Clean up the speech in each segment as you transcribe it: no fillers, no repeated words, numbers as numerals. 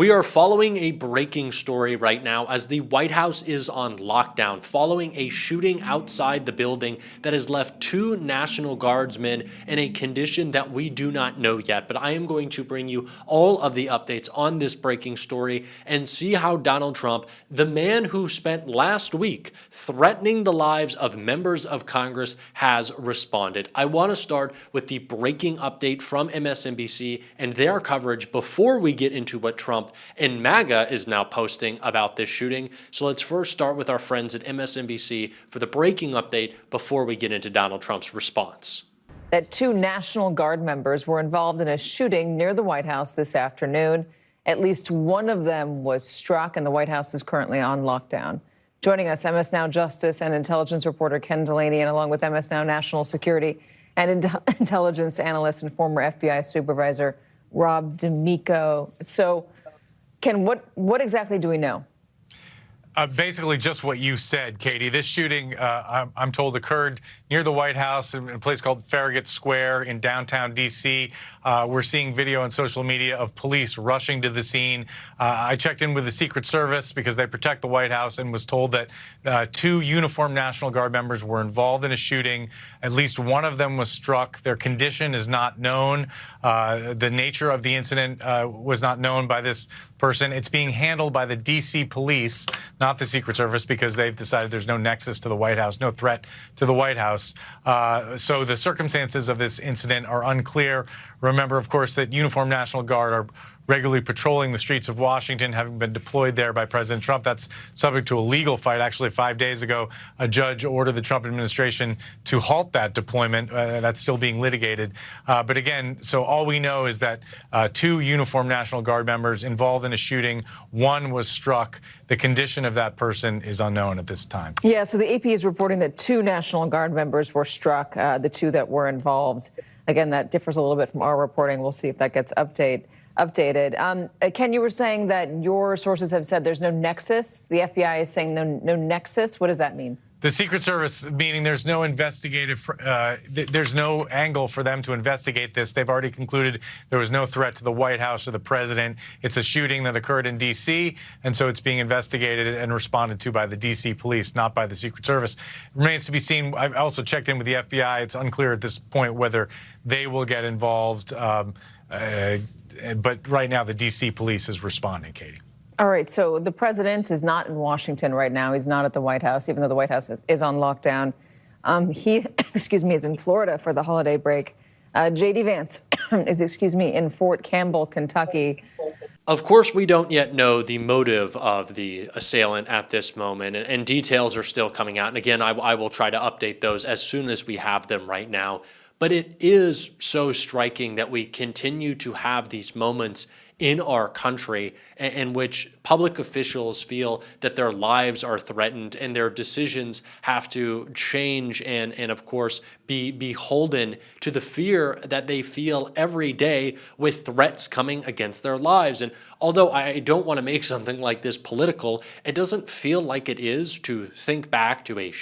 We are following a breaking story right now as the White House is on lockdown following a shooting outside the building that has left 2 National Guardsmen in a condition that we do not know yet. But I am going to bring you all of the updates on this breaking story and see how Donald Trump, the man who spent last week threatening the lives of members of Congress, has responded. I want to start with the breaking update from MSNBC and their coverage before we get into what Trump and MAGA is now posting about this shooting. So let's first start with our friends at MSNBC for the breaking update before we get into Donald Trump's response. That 2 National Guard members were involved in a shooting near the White House this afternoon. At least one of them was struck, and the White House is currently on lockdown. Joining us, MS Now Justice and Intelligence reporter Ken Delaney, and along with MS Now National Security and Intelligence analyst and former FBI supervisor Rob D'Amico. So, Ken, what exactly do we know? Basically just what you said, Katie. This shooting, I'm told, occurred near the White House in a place called Farragut Square in downtown D.C. We're seeing video on social media of police rushing to the scene. I checked in with the Secret Service because they protect the White House and was told that 2 uniformed National Guard members were involved in a shooting. At least one of them was struck. Their condition is not known. The nature of the incident was not known by this person. It's being handled by the D.C. police, not the Secret Service, because they've decided there's no nexus to the White House, no threat to the White House. So the circumstances of this incident are unclear. Remember, of course, that uniformed National Guard are regularly patrolling the streets of Washington, having been deployed there by President Trump. That's subject to a legal fight. Actually, 5 days ago, a judge ordered the Trump administration to halt that deployment. That's still being litigated. But again, so all we know is that 2 uniformed National Guard members involved in a shooting, one was struck. The condition of that person is unknown at this time. Yeah, so the AP is reporting that 2 National Guard members were struck, the 2 that were involved. Again, that differs a little bit from our reporting. We'll see if that gets updated. Ken, you were saying that your sources have said there's no nexus. The FBI is saying no nexus. What does that mean? The Secret Service, meaning there's no investigative, there's no angle for them to investigate this. They've already concluded there was no threat to the White House or the president. It's a shooting that occurred in D.C., and so it's being investigated and responded to by the D.C. police, not by the Secret Service. It remains to be seen. I've also checked in with the FBI. It's unclear at this point whether they will get involved. But right now, the D.C. police is responding, Katie. All right. So the president is not in Washington right now. He's not at the White House, even though the White House is on lockdown. He, is in Florida for the holiday break. J.D. Vance is, in Fort Campbell, Kentucky. Of course, we don't yet know the motive of the assailant at this moment, and details are still coming out. And again, I will try to update those as soon as we have them right now. But it is so striking that we continue to have these moments in our country in which public officials feel that their lives are threatened and their decisions have to change and of course, be beholden to the fear that they feel every day with threats coming against their lives. And although I don't want to make something like this political, it doesn't feel like it is to think back to a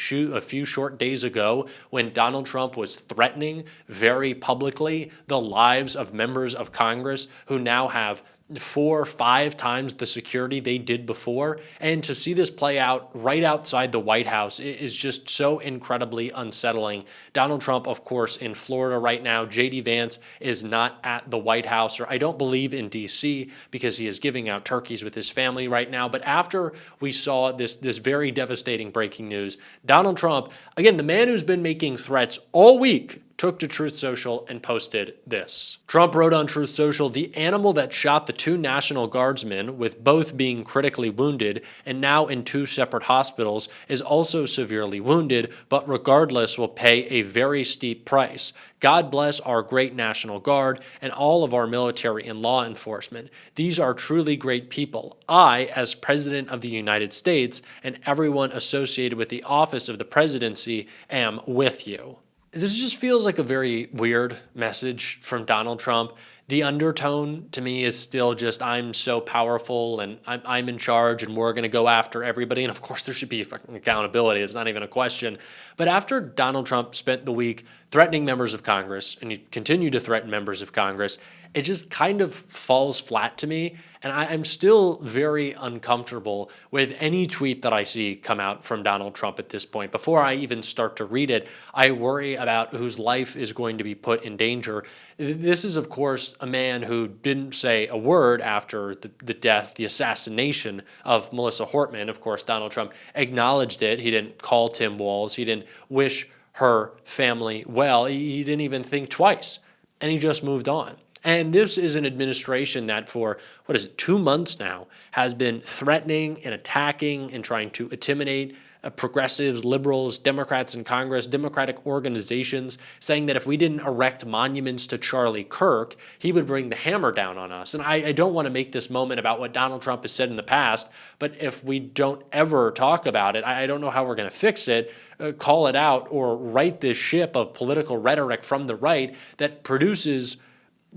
few short days ago when Donald Trump was threatening very publicly the lives of members of Congress who now have 4 or 5 times the security they did before. And to see this play out right outside the White House is just so incredibly unsettling. Donald Trump, of course, in Florida right now. J.D. Vance is not at the White House, or I don't believe in D.C., because he is giving out turkeys with his family right now. But after we saw this very devastating breaking news, Donald Trump, again, the man who's been making threats all week, took to Truth Social and posted this. Trump wrote on Truth Social, "The animal that shot the 2 National Guardsmen, with both being critically wounded and now in 2 separate hospitals, is also severely wounded, but regardless will pay a very steep price. God bless our great National Guard and all of our military and law enforcement. These are truly great people. I, as President of the United States, and everyone associated with the office of the presidency, am with you." This just feels like a very weird message from Donald Trump. The undertone to me is still just, I'm so powerful and I'm in charge and we're going to go after everybody. And of course, there should be fucking accountability. It's not even a question. But after Donald Trump spent the week threatening members of Congress, and he continued to threaten members of Congress, it just kind of falls flat to me And I'm still very uncomfortable with any tweet that I see come out from Donald Trump at this point. Before I even start to read it, I worry about whose life is going to be put in danger. This is, of course, a man who didn't say a word after the death, the assassination of Melissa Hortman. Of course, Donald Trump acknowledged it. He didn't call Tim Walz. He didn't wish her family well. He didn't even think twice, and he just moved on. And this is an administration that for, 2 months now has been threatening and attacking and trying to intimidate progressives, liberals, Democrats in Congress, Democratic organizations, saying that if we didn't erect monuments to Charlie Kirk, he would bring the hammer down on us. And I don't want to make this moment about what Donald Trump has said in the past, but if we don't ever talk about it, I don't know how we're going to fix it, call it out, or right this ship of political rhetoric from the right that produces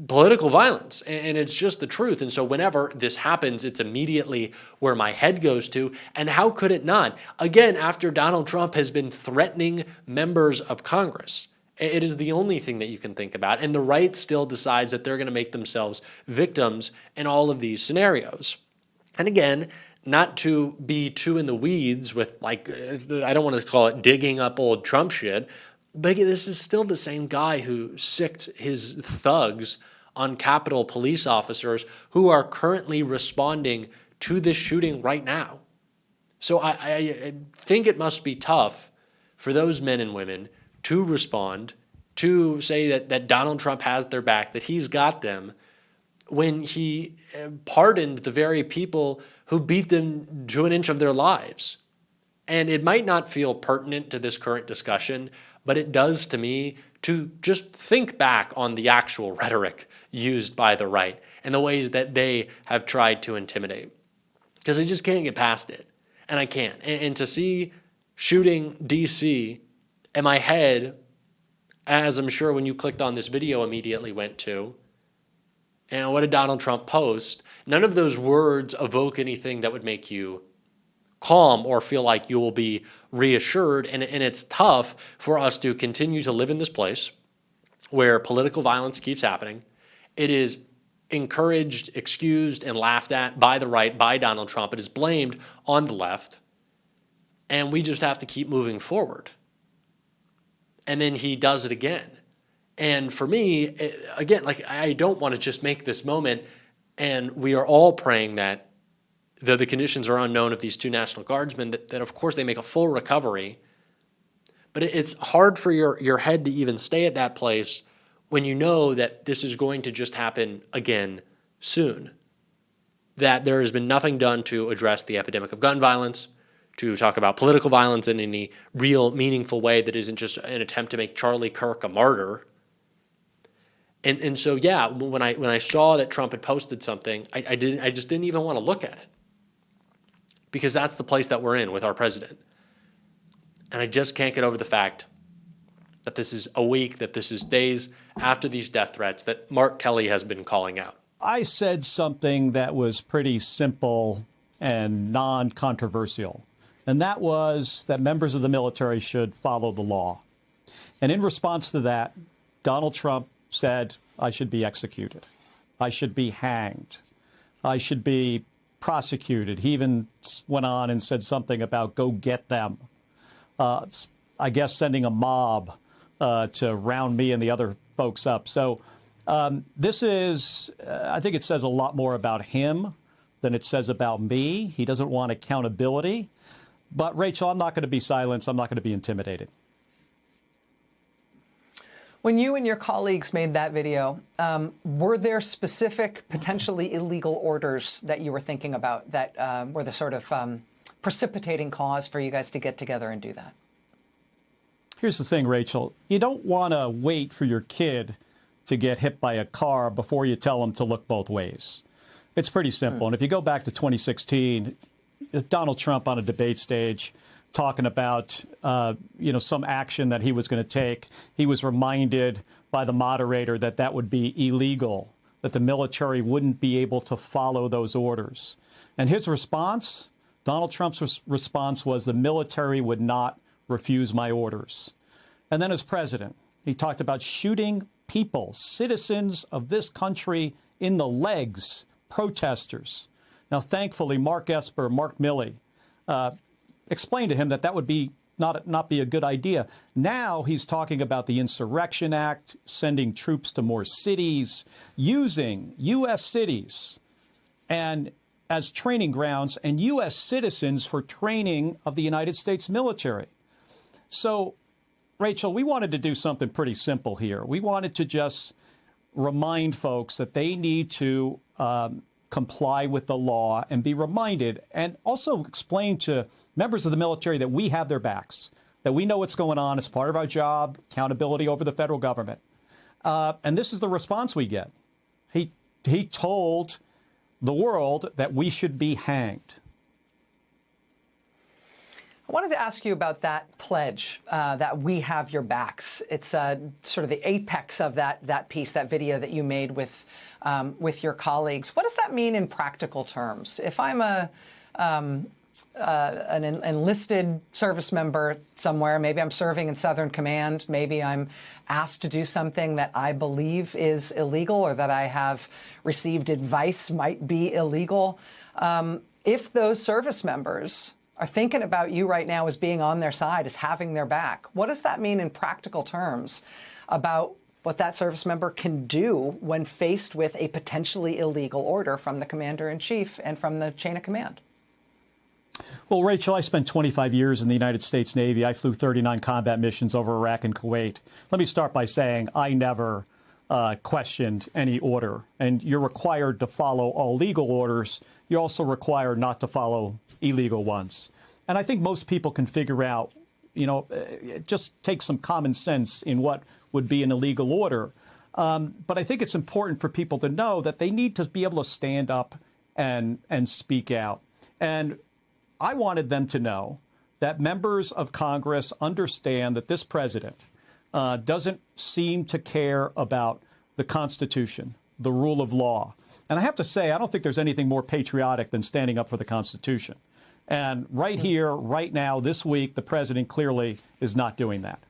political violence. And it's just the truth. And so whenever this happens, it's immediately where my head goes to. And how could it not? Again, after Donald Trump has been threatening members of Congress, it is the only thing that you can think about. And the right still decides that they're going to make themselves victims in all of these scenarios. And again, not to be too in the weeds with, like, I don't want to call it digging up old Trump shit, but this is still the same guy who sicked his thugs on Capitol police officers who are currently responding to this shooting right now. So I think it must be tough for those men and women to respond, to say that Donald Trump has their back, that he's got them, when he pardoned the very people who beat them to an inch of their lives. And it might not feel pertinent to this current discussion, but it does to me to just think back on the actual rhetoric used by the right and the ways that they have tried to intimidate. Because I just can't get past it. And I can't. And to see shooting DC in my head, as I'm sure when you clicked on this video immediately went to, and what did Donald Trump post? None of those words evoke anything that would make you calm or feel like you will be reassured. And it's tough for us to continue to live in this place where political violence keeps happening. It is encouraged, excused, and laughed at by the right, by Donald Trump. It is blamed on the left. And we just have to keep moving forward. And then he does it again. And for me, again, like, I don't want to just make this moment, and we are all praying that, though the conditions are unknown of these two National Guardsmen, that of course they make a full recovery. But it's hard for your head to even stay at that place when you know that this is going to just happen again soon. That there has been nothing done to address the epidemic of gun violence, to talk about political violence in any real meaningful way that isn't just an attempt to make Charlie Kirk a martyr. And so, yeah, when I saw that Trump had posted something, I just didn't even want to look at it. Because that's the place that we're in with our president. And I just can't get over the fact that this is a week, that this is days after these death threats that Mark Kelly has been calling out. I said something that was pretty simple and non-controversial, and that was that members of the military should follow the law. And in response to that, Donald Trump said I should be executed. I should be hanged. I should be prosecuted. He even went on and said something about go get them. I guess sending a mob to round me and the other folks up. So this is, I think it says a lot more about him than it says about me. He doesn't want accountability. But Rachel, I'm not going to be silenced. I'm not going to be intimidated. When you and your colleagues made that video, were there specific, potentially illegal orders that you were thinking about that were the sort of precipitating cause for you guys to get together and do that? Here's the thing, Rachel. You don't want to wait for your kid to get hit by a car before you tell them to look both ways. It's pretty simple. And if you go back to 2016, Donald Trump on a debate stage talking about, some action that he was going to take. He was reminded by the moderator that that would be illegal, that the military wouldn't be able to follow those orders. And his response, Donald Trump's response was the military would not refuse my orders. And then as president, he talked about shooting people, citizens of this country, in the legs protesters. Now, thankfully, Mark Esper, Mark Milley, explained to him that would be not be a good idea. Now he's talking about the Insurrection Act, sending troops to more cities, using U.S. cities and as training grounds and U.S. citizens for training of the United States military. So, Rachel, we wanted to do something pretty simple here. We wanted to just remind folks that they need to comply with the law and be reminded, and also explain to members of the military that we have their backs, that we know what's going on. It's part of our job, accountability over the federal government. And this is the response we get. He told the world that we should be hanged. I wanted to ask you about that pledge, that we have your backs. It's sort of the apex of that piece, that video that you made with your colleagues. What does that mean in practical terms? If I'm an enlisted service member somewhere, maybe I'm serving in Southern Command, maybe I'm asked to do something that I believe is illegal or that I have received advice might be illegal. If those service members are thinking about you right now as being on their side, as having their back, what does that mean in practical terms about what that service member can do when faced with a potentially illegal order from the commander-in-chief and from the chain of command? Well, Rachel, I spent 25 years in the United States Navy. I flew 39 combat missions over Iraq and Kuwait. Let me start by saying I never questioned any order. And you're required to follow all legal orders. You're also required not to follow illegal ones. And I think most people can figure out, just take some common sense in what would be an illegal order. But I think it's important for people to know that they need to be able to stand up and speak out. And I wanted them to know that members of Congress understand that this president doesn't seem to care about the Constitution, the rule of law. And I have to say, I don't think there's anything more patriotic than standing up for the Constitution. And right here, right now, this week, the president clearly is not doing that.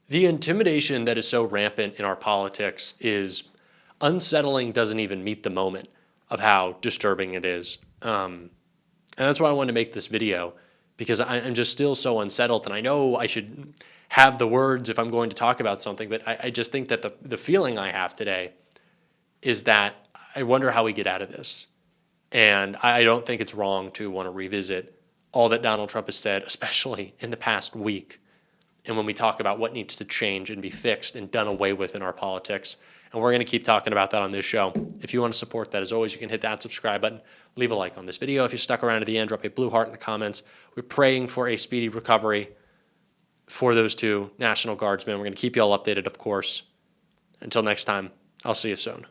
The intimidation that is so rampant in our politics is unsettling, doesn't even meet the moment of how disturbing it is. And that's why I wanted to make this video, because I'm just still so unsettled. And I know I should have the words if I'm going to talk about something, but I just think that the feeling I have today is that I wonder how we get out of this. And I don't think it's wrong to want to revisit all that Donald Trump has said, especially in the past week. And when we talk about what needs to change and be fixed and done away with in our politics. And we're going to keep talking about that on this show. If you want to support that, as always, you can hit that subscribe button, leave a like on this video. If you stuck around to the end, drop a blue heart in the comments. We're praying for a speedy recovery for those two National Guardsmen. We're going to keep you all updated, of course. Until next time, I'll see you soon.